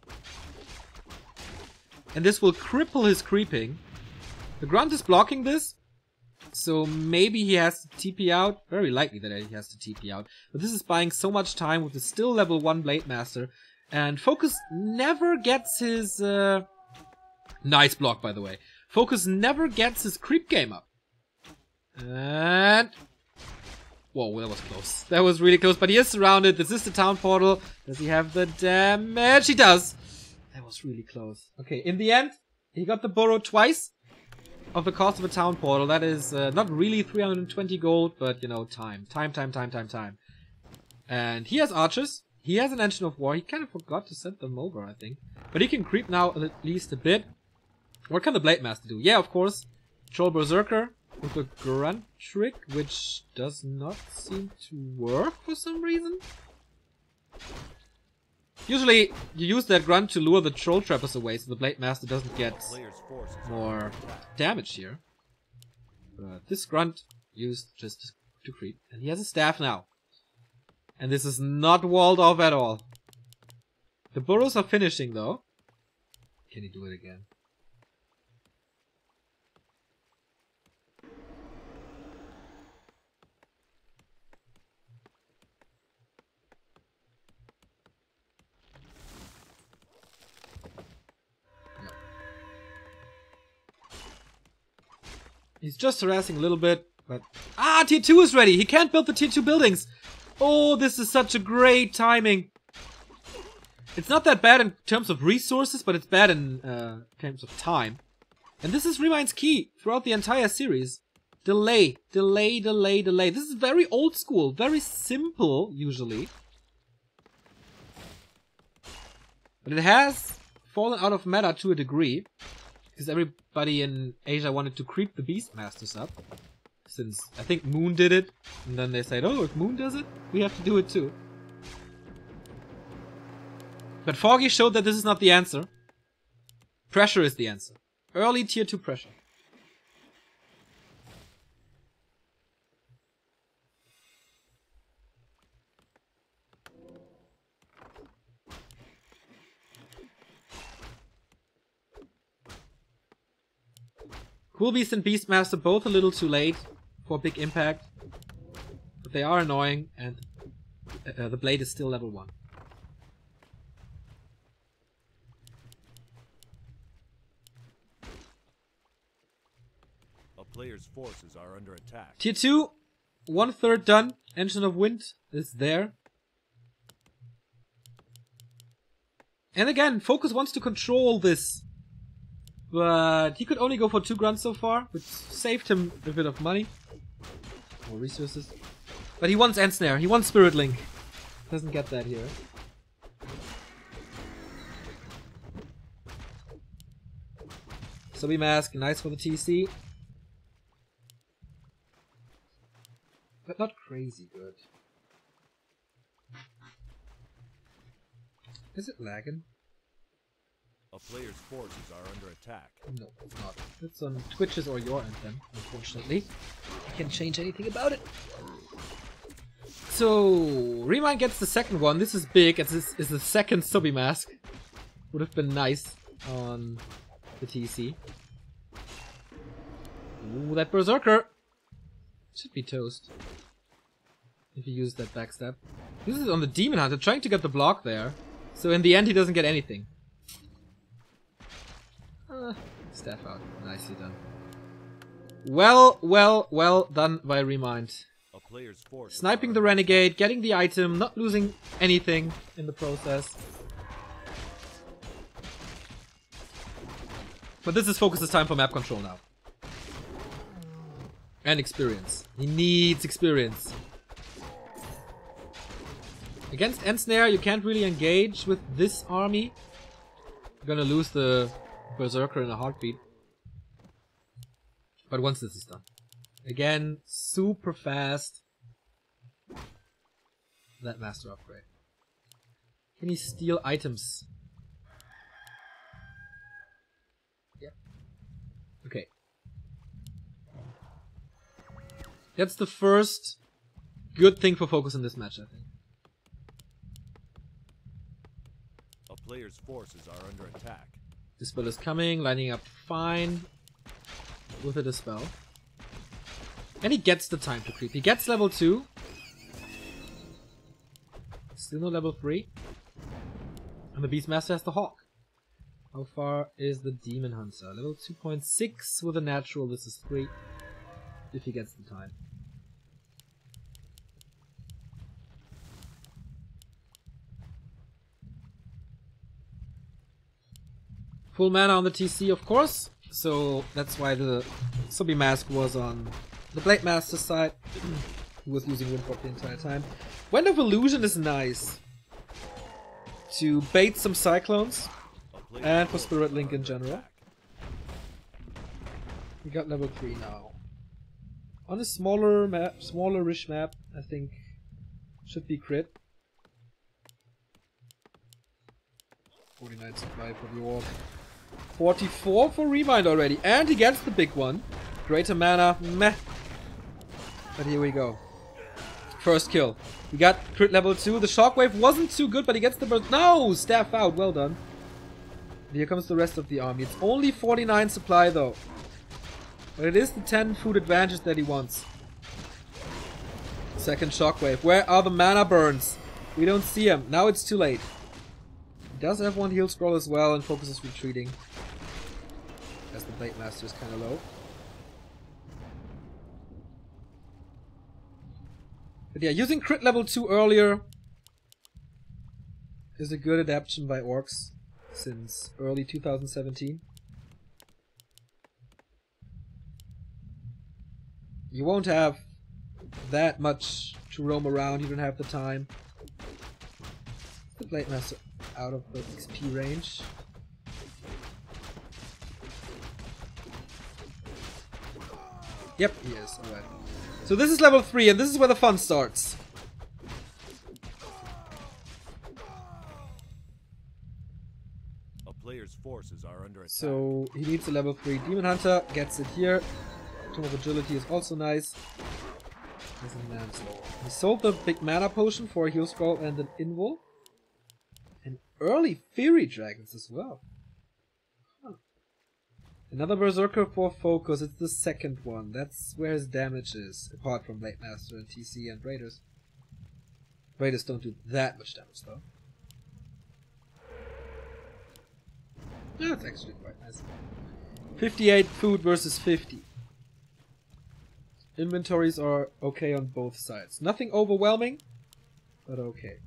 A: And this will cripple his creeping. The grunt is blocking this, so maybe he has to TP out. Very likely that he has to TP out. But this is buying so much time with the still level 1 Blade Master. And FoCuS never gets his... Nice block, by the way. FoCuS never gets his creep game up. And... Whoa, that was close. That was really close, but he is surrounded. This is the town portal. Does he have the damage? He does. That was really close. Okay, in the end, he got the burrow twice of the cost of a town portal. That is not really 320 gold, but, you know, time. Time. And he has archers. He has an engine of war. He kind of forgot to send them over, I think. But he can creep now at least a bit. What can the Blade Master do? Yeah, of course. Troll Berserker with a grunt trick, which does not seem to work for some reason. Usually, you use that grunt to lure the troll trappers away so the Blade Master doesn't get more damage here. But this grunt used just to creep. And he has a staff now. And this is not walled off at all. The burrows are finishing though. Can he do it again? He's just harassing a little bit, but... Ah, tier 2 is ready! He can't build the tier 2 buildings! Oh, this is such a great timing! It's not that bad in terms of resources, but it's bad in terms of time. And this is ReMinD's key throughout the entire series. Delay, delay, delay, delay. This is very old school, very simple, usually. But it has fallen out of meta to a degree. Because everybody in Asia wanted to creep the Beastmasters up. Since I think Moon did it. And then they said, oh, if Moon does it, we have to do it too. But Foggy showed that this is not the answer. Pressure is the answer. Early tier 2 pressure. Cool Beast and Beastmaster both a little too late for big impact. But they are annoying and the blade is still level 1.
B: A player's forces are under attack.
A: Tier 2, 1/3 done. Engine of Wind is there. And again, FoCuS wants to control this. But he could only go for 2 grunts so far, which saved him a bit of money. More resources. But he wants Ensnare, he wants Spirit Link. Doesn't get that here. Subby Mask, nice for the TC. But not crazy good. Is it lagging?
B: A player's forces are under attack.
A: No, it's not. It's on Twitch's or your end then, unfortunately. I can't change anything about it. So, ReMinD gets the second one. This is big, as this is the second Subby Mask. Would have been nice on the TC. Ooh, that Berserker should be toast. If he used that backstab. This is on the Demon Hunter, trying to get the block there. So in the end he doesn't get anything. Staff out. Nicely done. Well done by ReMinD.
B: A player's force
A: Sniping the Renegade, getting the item, not losing anything in the process. But this is FoCuS's time for map control now. And experience. He needs experience. Against Ensnare, you can't really engage with this army. You're gonna lose the Berserker in a heartbeat. But once this is done. Again, super fast. That master upgrade. Can he steal items? Yeah. Okay. That's the first good thing for FoCuS in this match, I think.
B: A player's forces are under attack.
A: Dispel is coming, lining up fine with a Dispel. And he gets the time to creep. He gets level 2. Still no level 3. And the Beastmaster has the Hawk. How far is the Demon Hunter? Level 2.6 with a natural. This is 3. If he gets the time. Full mana on the TC, of course. So that's why the Subby Mask was on the Blade Master's side. He was using Windwalk the entire time. Wind of Illusion is nice to bait some Cyclones and for Spirit Link in general. We got level 3 now. On a smaller map, smaller-ish map, I think should be crit. 49 supply for the orb. 44 for ReMinD already, and he gets the big one. Greater mana, meh. But here we go. First kill. We got crit level 2. The shockwave wasn't too good, but he gets the burst. No! Staff out, well done. Here comes the rest of the army. It's only 49 supply though. But it is the 10 food advantage that he wants. Second shockwave. Where are the mana burns? We don't see him. Now it's too late. He does have one heal scroll as well, and FoCuS is retreating. As the Blade Master is kind of low. But yeah, using crit level 2 earlier is a good adaptation by Orcs since early 2017. You won't have that much to roam around. You don't have the time. The Blade Master out of the XP range. Yep, he is. Alright. So this is level 3, and this is where the fun starts.
B: A player's forces are under attack.
A: So he needs a level 3 Demon Hunter, gets it here. Tomb of Agility is also nice. He sold the big mana potion for a heal scroll and an invul. And early Fury Dragons as well. Huh. Another Berserker for FoCuS. It's the second one. That's where his damage is, apart from Blade Master and TC and Raiders. Raiders don't do that much damage though. That's actually quite nice. 58 food versus 50. Inventories are okay on both sides. Nothing overwhelming, but okay.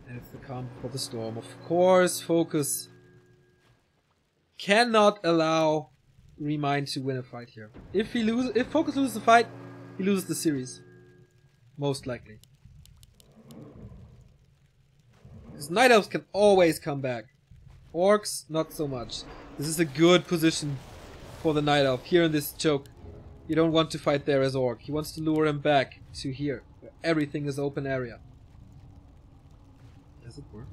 A: That's the calm for the storm. Of course, FoCuS cannot allow ReMinD to win a fight here. If FoCuS loses the fight, he loses the series. Most likely. Because Night Elves can always come back. Orcs, not so much. This is a good position for the Night Elf. Here in this choke, you don't want to fight there as Orc. He wants to lure him back to here, where everything is open area. Does it work?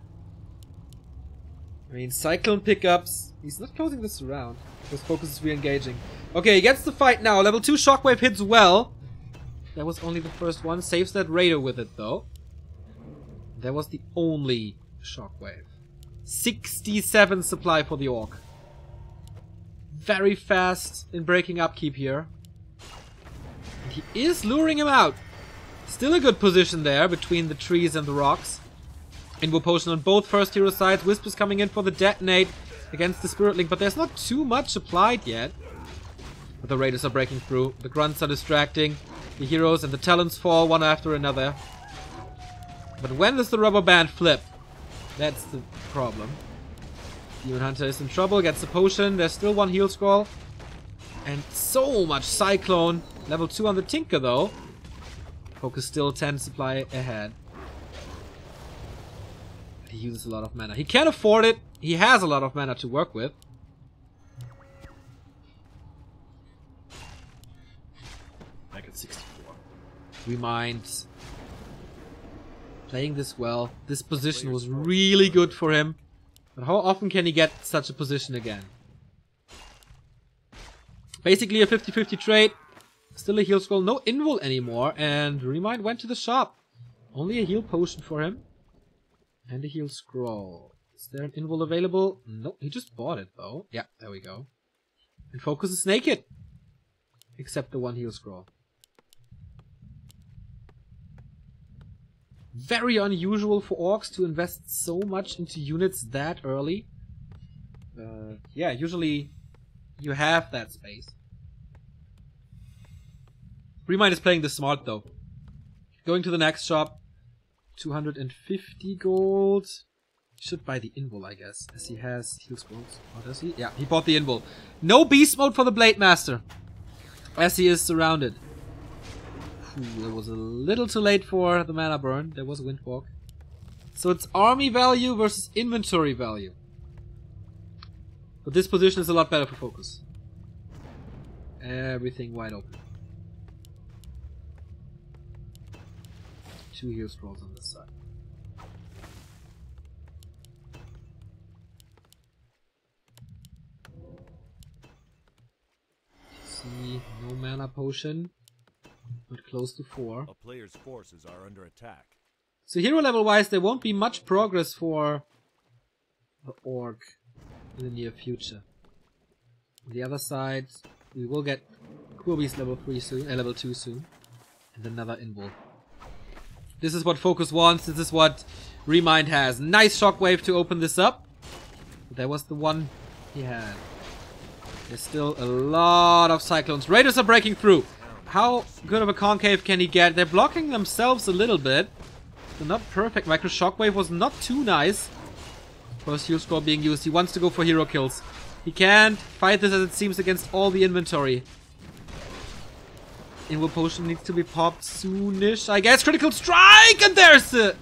A: I mean, Cyclone pickups. He's not closing this around, because FoCuS is re-engaging. Okay, he gets the fight now. Level 2 Shockwave hits well. That was only the first one. Saves that Raider with it, though. That was the only Shockwave. 67 supply for the Orc. Very fast in breaking upkeep here. And he is luring him out. Still a good position there between the trees and the rocks. Invul Potion on both first hero sides. Whispers coming in for the detonate against the Spirit Link, but there's not too much applied yet. But the Raiders are breaking through. The Grunts are distracting the heroes, and the Talons fall one after another. But when does the rubber band flip? That's the problem. Demon Hunter is in trouble, gets the potion. There's still one heal scroll. And so much Cyclone. Level 2 on the Tinker though. FoCuS still 10 supply ahead. He uses a lot of mana. He can't afford it. He has a lot of mana to work with. Back at 64. ReMinD. Playing this well. This position was really good for him. But how often can he get such a position again? Basically a 50-50 trade. Still a heal scroll. No invul anymore. And ReMinD went to the shop. Only a heal potion for him. And a heal scroll. Is there an invul available? No, he just bought it though. Yeah, there we go. And FoCuS is naked. Except the one heal scroll. Very unusual for Orcs to invest so much into units that early. Yeah, usually you have that space. ReMinD is playing this smart though. Going to the next shop. 250 gold. Should buy the invul, I guess, as he has heal scrolls. Or does he? Yeah, he bought the invul. No beast mode for the Blade Master, as he is surrounded. It was a little too late for the mana burn. There was a Windwalk. So it's army value versus inventory value. But this position is a lot better for FoCuS. Everything wide open. 2 heal scrolls on this side. See, no mana potion. But close to 4.
B: A player's forces are under attack.
A: So hero level wise, there won't be much progress for the Orc in the near future. On the other side, we will get Kurbi's level 3 soon, level 2 soon, and another invul. This is what FoCuS wants. This is what ReMinD has. Nice shockwave to open this up. But that was the one he had. There's still a lot of cyclones. Raiders are breaking through. How good of a concave can he get? They're blocking themselves a little bit. So not perfect. Micro Shockwave was not too nice. First heal scroll being used. He wants to go for hero kills. He can't fight this as it seems against all the inventory. Inward potion needs to be popped soonish. I guess critical strike, and there's the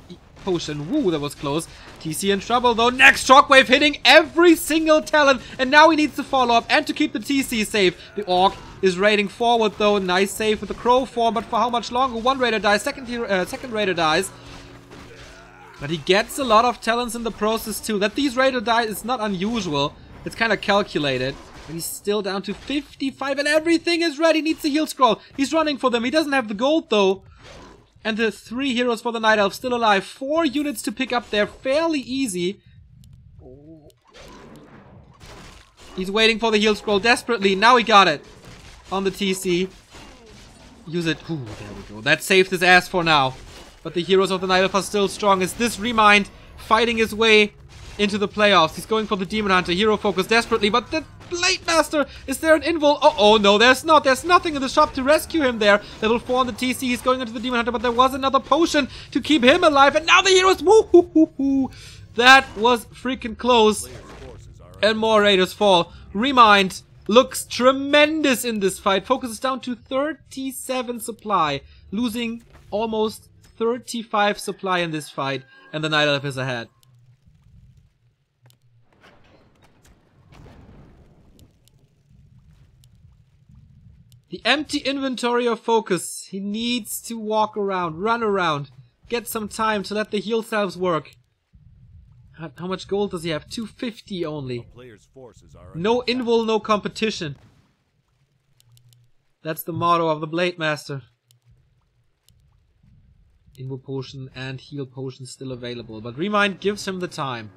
A: potion. Woo, that was close. TC in trouble though. Next shockwave hitting every single talent, and now he needs to follow up and to keep the TC safe. The Orc is raiding forward though. Nice save with the crow form, but for how much longer? One raider dies, second raider dies. But he gets a lot of talents in the process too. That these raider die is not unusual. It's kind of calculated. But he's still down to 55 and everything is ready. Needs the heal scroll. He's running for them. He doesn't have the gold though. And the 3 heroes for the Night Elf still alive. 4 units to pick up there. Fairly easy. He's waiting for the heal scroll desperately. Now he got it. On the TC. Use it. Ooh, there we go. That saved his ass for now. But the heroes of the Night Elf are still strong. Is this ReMinD fighting his way into the playoffs? He's going for the Demon Hunter. Hero focus desperately. But the Blade Master, is there an invul? Oh no, there's not. There's nothing in the shop to rescue him there. Level 4 on the TC. He's going into the Demon Hunter, but there was another potion to keep him alive. And now the heroes. Woo-hoo-hoo-hoo. That was freaking close. And more raiders fall. ReMinD looks tremendous in this fight. FoCuS is down to 37 supply. Losing almost 35 supply in this fight. And the Night Elf is ahead. The empty inventory of FoCuS. He needs to walk around, run around, get some time to let the heal salves work. How much gold does he have? 250 only. No invul, no competition. That's the motto of the Blade Master. Invul potion and heal potion still available, but ReMinD gives him the time.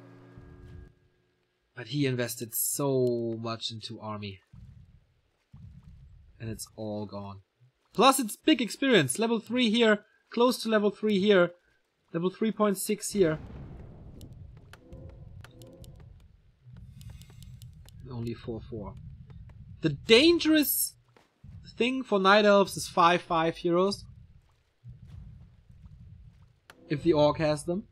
A: But he invested so much into army. And it's all gone. Plus it's big experience. Level 3 here. Close to level 3 here. Level 3.6 here. And only 4-4. The dangerous thing for Night Elves is 5-5 heroes. If the Orc has them.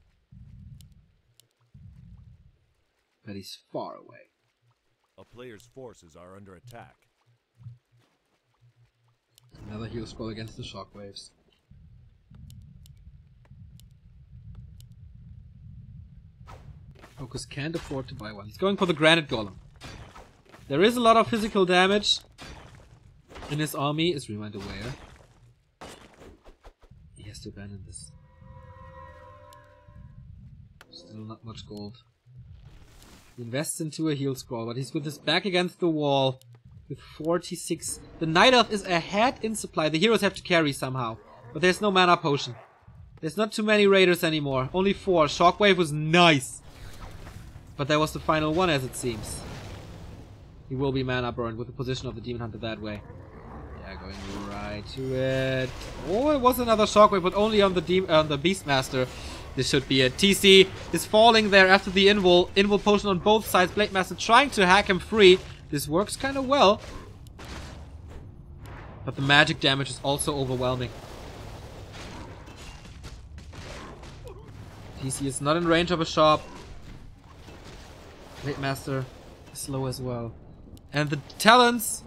A: But he's far away.
B: A player's forces are under attack.
A: Another heal scroll against the shockwaves. FoCuS can't afford to buy one. He's going for the Granite Golem. There is a lot of physical damage in his army. Is ReMinD aware? He has to abandon this. Still not much gold. He invests into a heal scroll, but he's with his back against the wall. With 46. The Night Elf is ahead in supply. The heroes have to carry somehow. But there's no mana potion. There's not too many raiders anymore. Only 4. Shockwave was nice. But that was the final one as it seems. He will be mana burned with the position of the Demon Hunter that way. Yeah, going right to it. Oh, it was another shockwave, but only on the Beastmaster. This should be it. TC is falling there after the invul. Invul potion on both sides. Blade Master trying to hack him free. This works kind of well. But the magic damage is also overwhelming. TC is not in range of a shop. Blade Master is slow as well. And the talents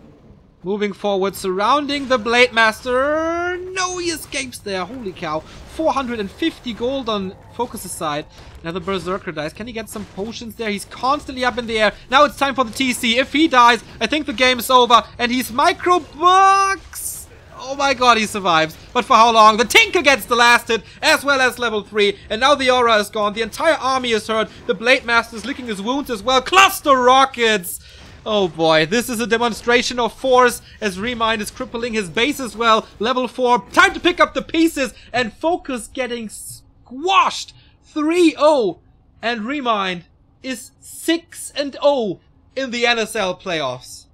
A: moving forward, surrounding the Blade Master. No, he escapes there. Holy cow. 450 gold on FoCuS' side. Another Berserker dies. Can he get some potions there? He's constantly up in the air. Now it's time for the TC. If he dies, I think the game's over. And he's micro bucks. Oh my god, he survives. But for how long? The Tinker gets the last hit, as well as level 3. And now the aura is gone. The entire army is hurt. The Blade Master is licking his wounds as well. Cluster rockets. Oh boy, this is a demonstration of force as ReMinD is crippling his base as well. Level 4, time to pick up the pieces, and FoCuS getting squashed 3-0. And ReMinD is 6-0 in the NSL playoffs.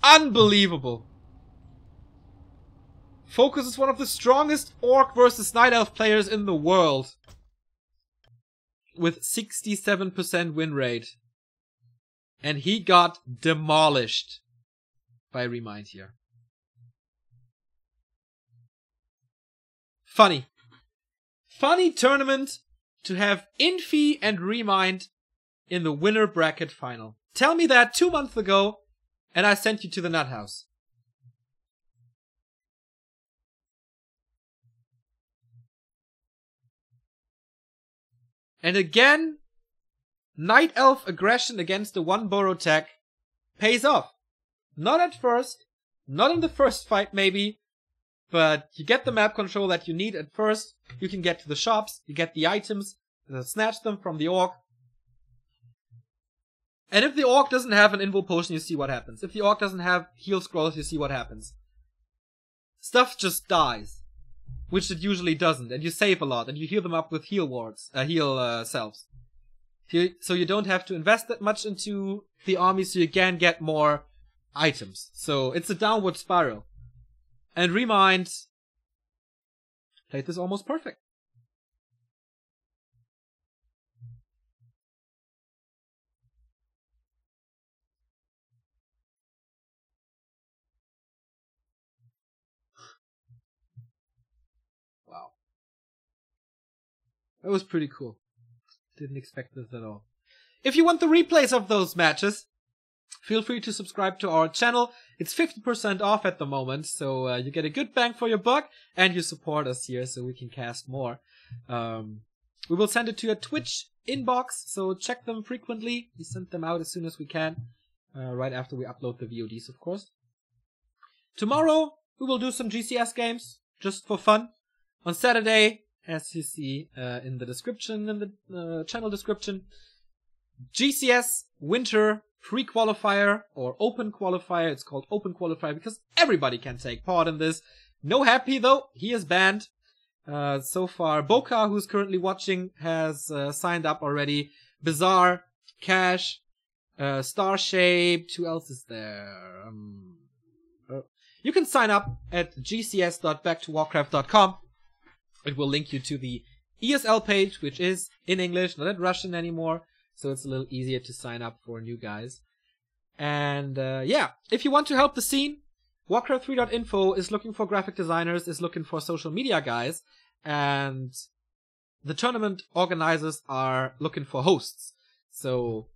A: Unbelievable. FoCuS is one of the strongest Orc versus Night Elf players in the world. With 67% win rate. And he got demolished by ReMinD here. Funny. Funny tournament to have Infi and ReMinD in the winner bracket final. Tell me that 2 months ago, and I sent you to the nut house. And again, Night Elf aggression against the one burrow tech pays off. Not at first, not in the first fight maybe, but you get the map control that you need at first. You can get to the shops, you get the items, snatch them from the orc. And if the orc doesn't have an invul potion, you see what happens. If the orc doesn't have heal scrolls, you see what happens. Stuff just dies, which it usually doesn't, and you save a lot, and you heal them up with heal wards, selves. So you don't have to invest that much into the army, so you can get more items. So it's a downward spiral. And ReMinD played this almost perfect. Wow. That was pretty cool. Didn't expect this at all. If you want the replays of those matches, feel free to subscribe to our channel. It's 50% off at the moment, so you get a good bang for your buck, and you support us here so we can cast more. We will send it to your Twitch inbox, so check them frequently. We send them out as soon as we can, right after we upload the VODs, of course. Tomorrow, we will do some GCS games, just for fun. On Saturday, as you see in the description, in the channel description, GCS Winter Pre-Qualifier or Open Qualifier. It's called Open Qualifier because everybody can take part in this. No Happy though, he is banned. So far, Boka, who's currently watching, has signed up already. Bizarre, Cash, Starshaped, who else is there? You can sign up at gcs.backtowarcraft.com. It will link you to the ESL page, which is in English, not in Russian anymore. So it's a little easier to sign up for new guys. And yeah, if you want to help the scene, Warcraft3.info is looking for graphic designers, is looking for social media guys, and the tournament organizers are looking for hosts. So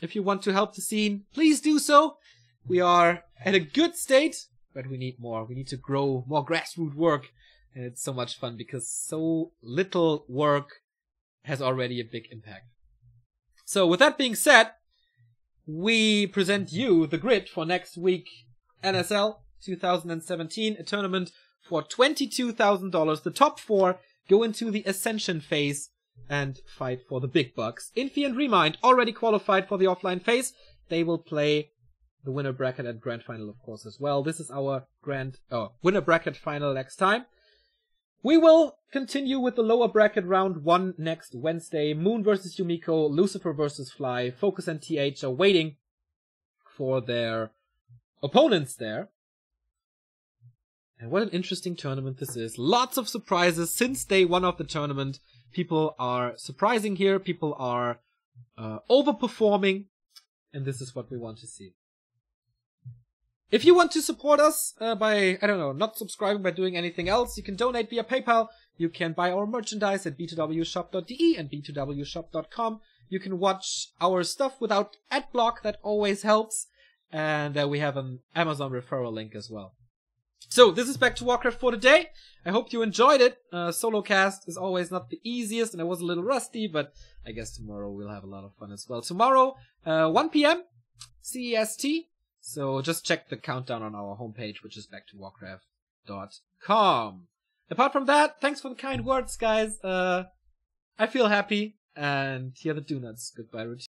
A: if you want to help the scene, please do so. We are at a good state, but we need more. We need to grow more grassroots work. And it's so much fun because so little work has already a big impact. So with that being said, we present you the grid for next week NSL 2017, a tournament for $22,000. The top 4 go into the Ascension phase and fight for the big bucks. Infi and ReMinD already qualified for the offline phase. They will play the winner bracket and grand final, of course, as well. This is our winner bracket final next time. We will continue with the lower bracket round 1 next Wednesday. Moon versus Yumiko, Lucifer versus Fly. FoCuS and TH are waiting for their opponents there. And what an interesting tournament this is. Lots of surprises since day 1 of the tournament. People are surprising here. People are overperforming. And this is what we want to see. If you want to support us by, not subscribing, by doing anything else, you can donate via PayPal. You can buy our merchandise at b2wshop.de and b2wshop.com. You can watch our stuff without adblock. That always helps. And we have an Amazon referral link as well. So, this is Back to Warcraft for today. I hope you enjoyed it. Solo cast is always not the easiest, and I was a little rusty, but I guess tomorrow we'll have a lot of fun as well. Tomorrow, 1 p.m. CEST. So just check the countdown on our homepage, which is backtowarcraft.com. Apart from that, thanks for the kind words, guys. I feel happy, and here are the donuts. Goodbye routine.